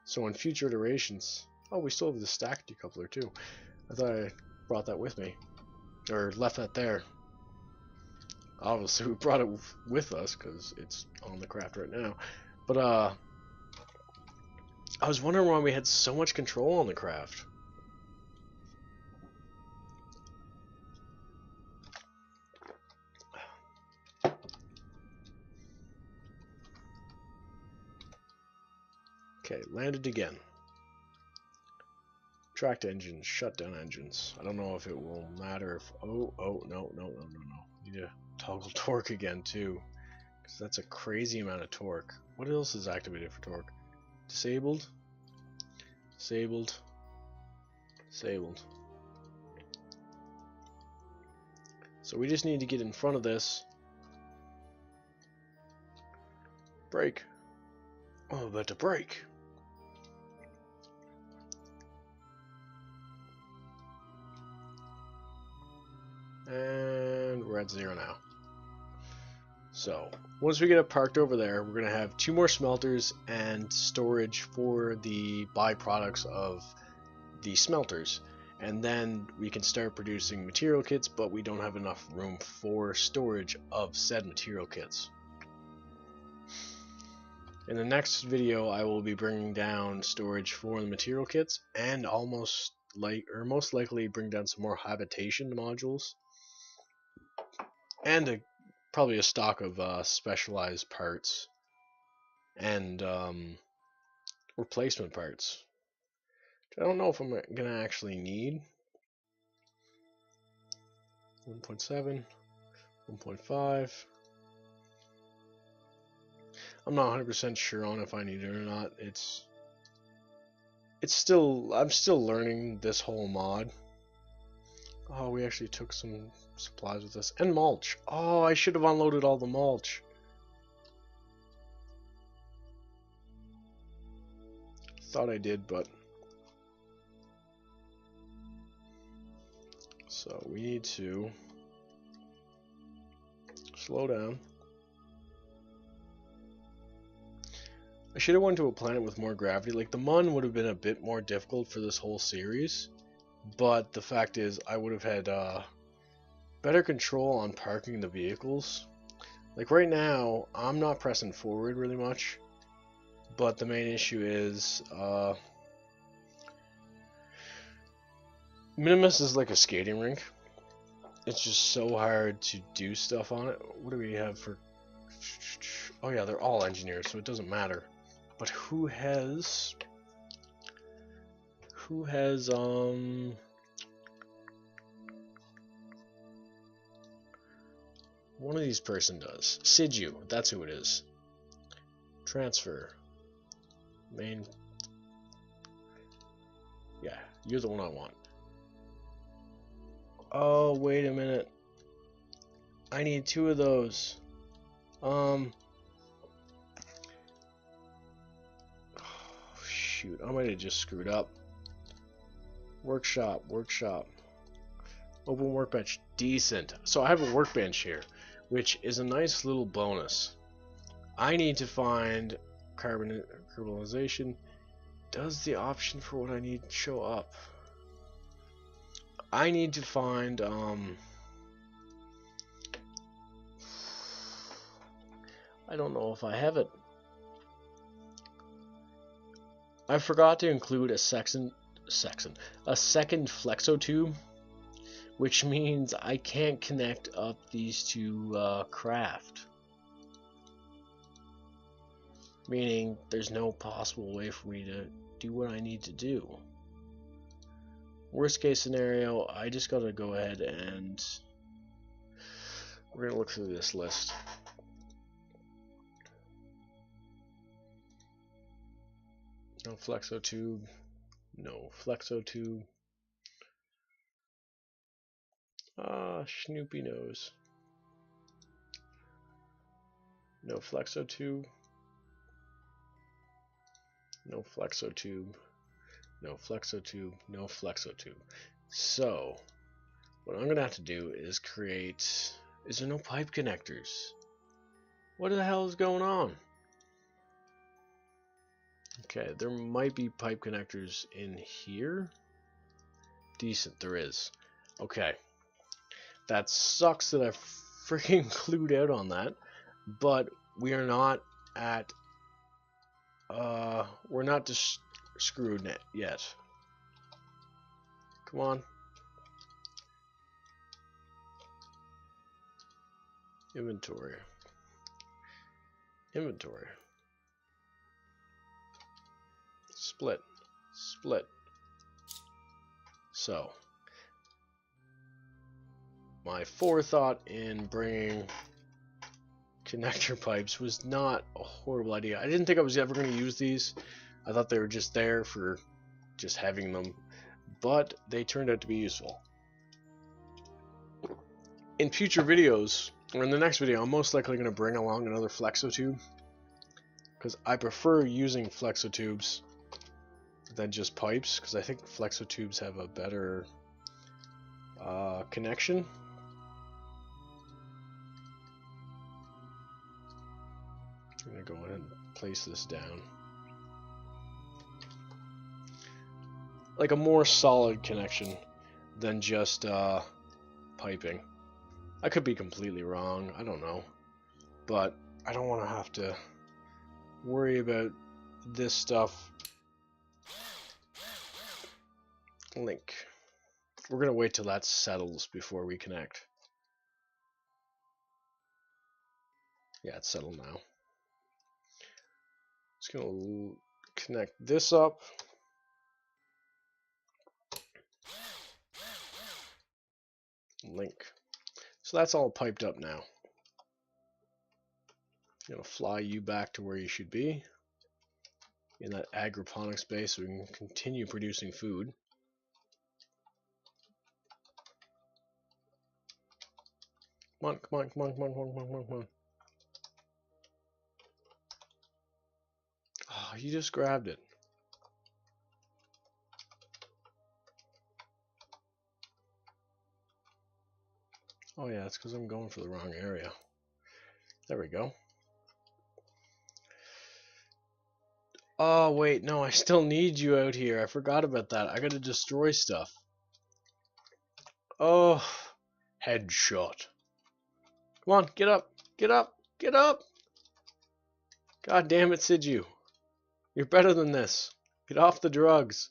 So, in future iterations... Oh, we still have the stack decoupler, too. I thought I brought that with me. Or left that there. Obviously, we brought it with us, because it's on the craft right now. But, I was wondering why we had so much control on the craft. Okay, landed again. Tracked engines, shut down engines. I don't know if it will matter if... Oh, no. Need to toggle torque again, too. Because that's a crazy amount of torque. What else is activated for torque? Disabled. Disabled. Disabled. So we just need to get in front of this. Brake. Oh, I'm about to brake. And we're at 0 now. So, once we get it parked over there, we're going to have 2 more smelters and storage for the byproducts of the smelters. And then we can start producing material kits, but we don't have enough room for storage of said material kits. In the next video, I will be bringing down storage for the material kits and most likely bring down some more habitation modules. And probably a stock of specialized parts and replacement parts. I don't know if I'm gonna actually need 1.7, 1.5. I'm not 100% sure on if I need it or not. I'm still learning this whole mod. Oh, we actually took some supplies with us. And mulch. Oh, I should have unloaded all the mulch. Thought I did, but... So, we need to... slow down. I should have went to a planet with more gravity. Like, the Mun would have been a bit more difficult for this whole series. But the fact is, I would have had better control on parking the vehicles. Like right now, I'm not pressing forward really much, But the main issue is Minimus is like a skating rink. It's just so hard to do stuff on it. What do we have for... Oh yeah, they're all engineers, so it doesn't matter. But who has one of these person does. Sidu, that's who it is. Transfer. Main. Yeah, you're the one I want. Oh, wait a minute. I need 2 of those. Oh, shoot, I might have just screwed up. Workshop. Open workbench. Decent. So I have a workbench here, which is a nice little bonus. I need to find carbonization. Does the option for what I need show up? I need to find I don't know if I have it. I forgot to include a second flexo tube, which means I can't connect up these to craft. Meaning there's no possible way for me to do what I need to do. Worst case scenario, I just gotta go ahead and we're gonna look through this list. No flexo tube. No flexo tube. Snoopy nose. No flexo tube. No flexo tube. No flexo tube. No flexo tube. So, what I'm gonna have to do is create. Is there no pipe connectors? What the hell is going on? Okay, there might be pipe connectors in here. Decent, there is. Okay. That sucks that I freaking clued out on that, but we are not at we're not just screwed yet. Come on. Inventory. Split. So, my forethought in bringing connector pipes was not a horrible idea. I didn't think I was ever going to use these. I thought they were just there for just having them, but they turned out to be useful. In future videos, or in the next video, I'm most likely going to bring along another flexo tube, because I prefer using flexo tubes than just pipes, because I think flexo tubes have a better connection. I'm going to go ahead and place this down. Like a more solid connection than just piping. I could be completely wrong, I don't know. But I don't want to have to worry about this stuff. Link. We're going to wait till that settles before we connect. Yeah, it's settled now. Just going to connect this up. Link. So that's all piped up now. I'm going to fly you back to where you should be in that agroponic space so we can continue producing food. Come on. Oh, you just grabbed it. Oh yeah, it's because I'm going for the wrong area. There we go. Oh wait, no, I still need you out here. I forgot about that. I gotta destroy stuff. Oh, headshot. Come on, get up. God damn it, Sidu. You're better than this. Get off the drugs.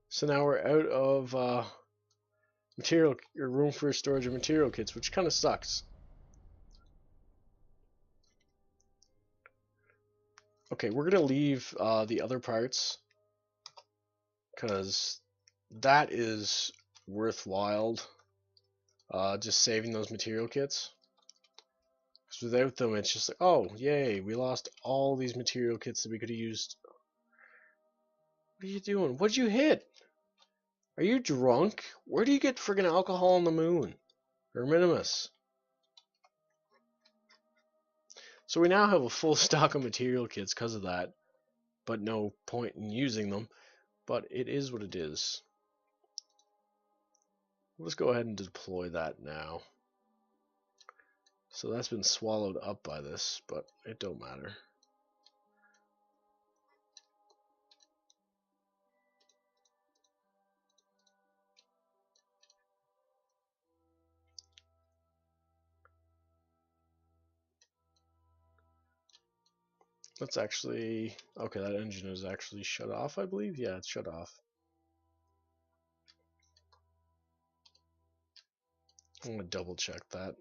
So now we're out of material or room for storage of material kits, which kind of sucks. Okay, we're gonna leave the other parts because that is worthwhile. Just saving those material kits. Because without them, it's just like, oh, yay, we lost all these material kits that we could have used. What are you doing? What'd you hit? Are you drunk? Where do you get friggin' alcohol on the moon? Or minimus? So we now have a full stock of material kits because of that, but no point in using them. But it is what it is. Let's go ahead and deploy that now. So that's been swallowed up by this, but it don't matter. Let's actually... Okay, that engine is actually shut off, I believe. Yeah, it's shut off. I'm going to double check that.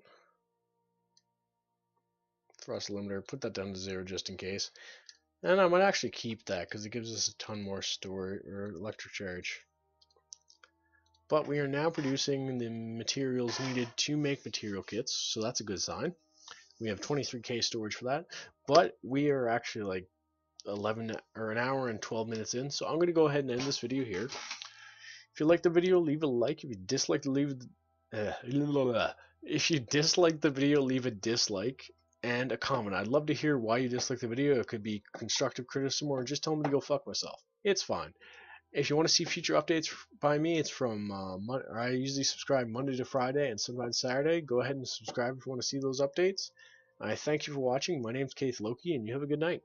Thrust limiter, put that down to 0 just in case. And I might actually keep that because it gives us a ton more storage or electric charge. But we are now producing the materials needed to make material kits, so that's a good sign. We have 23k storage for that, but we are actually like 11 or an hour and 12 minutes in, so I'm going to go ahead and end this video here. If you like the video, leave a like. If you dislike the video, leave a dislike and a comment. I'd love to hear why you dislike the video. It could be constructive criticism or just tell me to go fuck myself. It's fine. If you want to see future updates by me, it's from I usually subscribe Monday to Friday and sometimes Saturday. Go ahead and subscribe if you want to see those updates. I thank you for watching. My name's Keith Loki, and you have a good night.